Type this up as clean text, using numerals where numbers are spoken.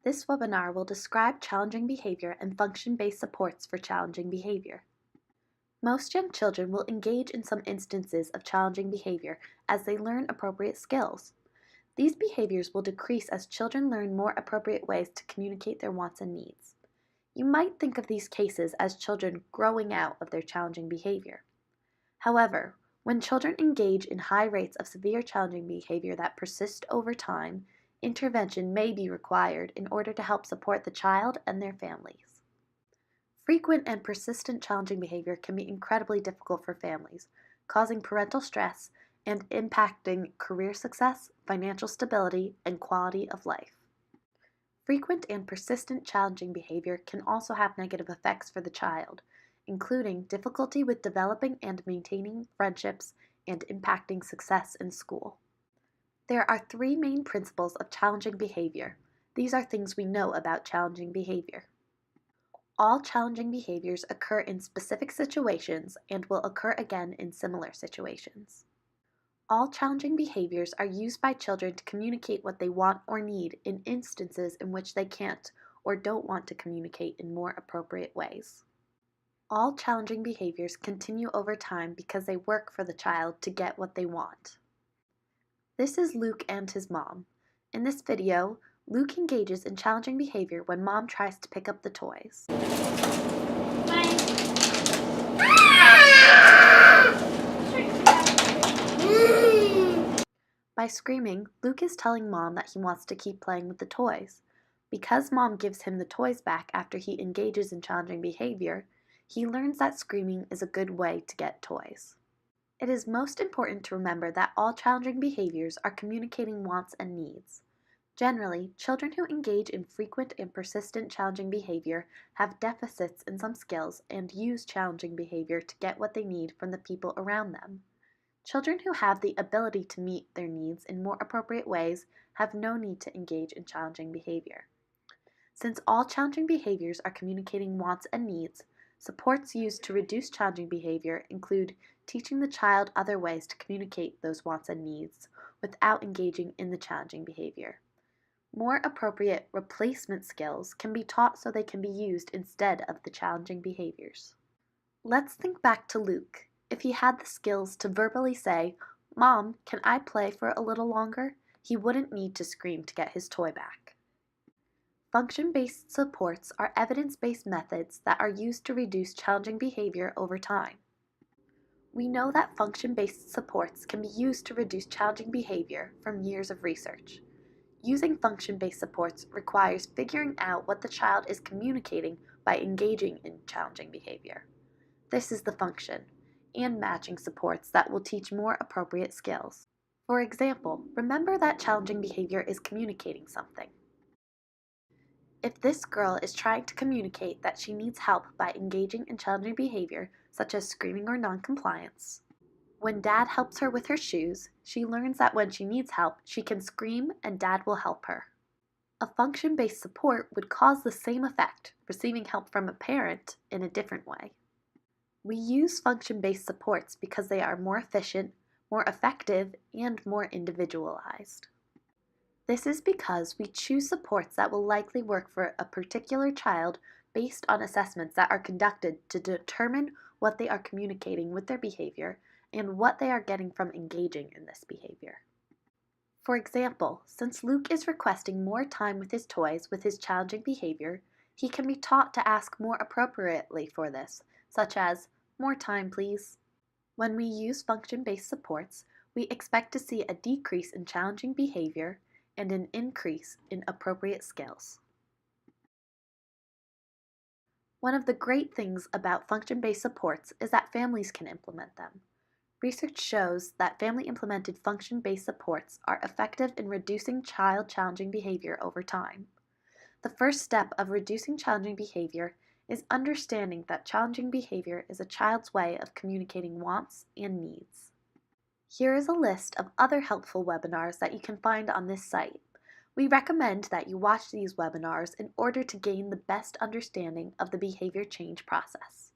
This webinar will describe challenging behavior and function-based supports for challenging behavior. Most young children will engage in some instances of challenging behavior as they learn appropriate skills. These behaviors will decrease as children learn more appropriate ways to communicate their wants and needs. You might think of these cases as children growing out of their challenging behavior. However, when children engage in high rates of severe challenging behavior that persist over time, intervention may be required in order to help support the child and their families. Frequent and persistent challenging behavior can be incredibly difficult for families, causing parental stress and impacting career success, financial stability, and quality of life. Frequent and persistent challenging behavior can also have negative effects for the child, including difficulty with developing and maintaining friendships and impacting success in school. There are three main principles of challenging behavior. These are things we know about challenging behavior. All challenging behaviors occur in specific situations and will occur again in similar situations. All challenging behaviors are used by children to communicate what they want or need in instances in which they can't or don't want to communicate in more appropriate ways. All challenging behaviors continue over time because they work for the child to get what they want. This is Luke and his mom. In this video, Luke engages in challenging behavior when mom tries to pick up the toys. By screaming, Luke is telling mom that he wants to keep playing with the toys. Because mom gives him the toys back after he engages in challenging behavior, he learns that screaming is a good way to get toys. It is most important to remember that all challenging behaviors are communicating wants and needs. Generally, children who engage in frequent and persistent challenging behavior have deficits in some skills and use challenging behavior to get what they need from the people around them. Children who have the ability to meet their needs in more appropriate ways have no need to engage in challenging behavior. Since all challenging behaviors are communicating wants and needs, supports used to reduce challenging behavior include teaching the child other ways to communicate those wants and needs without engaging in the challenging behavior. More appropriate replacement skills can be taught so they can be used instead of the challenging behaviors. Let's think back to Luke. If he had the skills to verbally say, "Mom, can I play for a little longer?" he wouldn't need to scream to get his toy back. Function-based supports are evidence-based methods that are used to reduce challenging behavior over time. We know that function-based supports can be used to reduce challenging behavior from years of research. Using function-based supports requires figuring out what the child is communicating by engaging in challenging behavior. This is the function, and matching supports that will teach more appropriate skills. For example, remember that challenging behavior is communicating something. If this girl is trying to communicate that she needs help by engaging in challenging behavior, such as screaming or noncompliance, when Dad helps her with her shoes, she learns that when she needs help, she can scream and Dad will help her. A function-based support would cause the same effect, receiving help from a parent in a different way. We use function-based supports because they are more efficient, more effective, and more individualized. This is because we choose supports that will likely work for a particular child based on assessments that are conducted to determine what they are communicating with their behavior and what they are getting from engaging in this behavior. For example, since Luke is requesting more time with his toys with his challenging behavior, he can be taught to ask more appropriately for this, such as, "More time, please." When we use function-based supports, we expect to see a decrease in challenging behavior and an increase in appropriate skills. One of the great things about function-based supports is that families can implement them. Research shows that family-implemented function-based supports are effective in reducing child challenging behavior over time. The first step of reducing challenging behavior is understanding that challenging behavior is a child's way of communicating wants and needs. Here is a list of other helpful webinars that you can find on this site. We recommend that you watch these webinars in order to gain the best understanding of the behavior change process.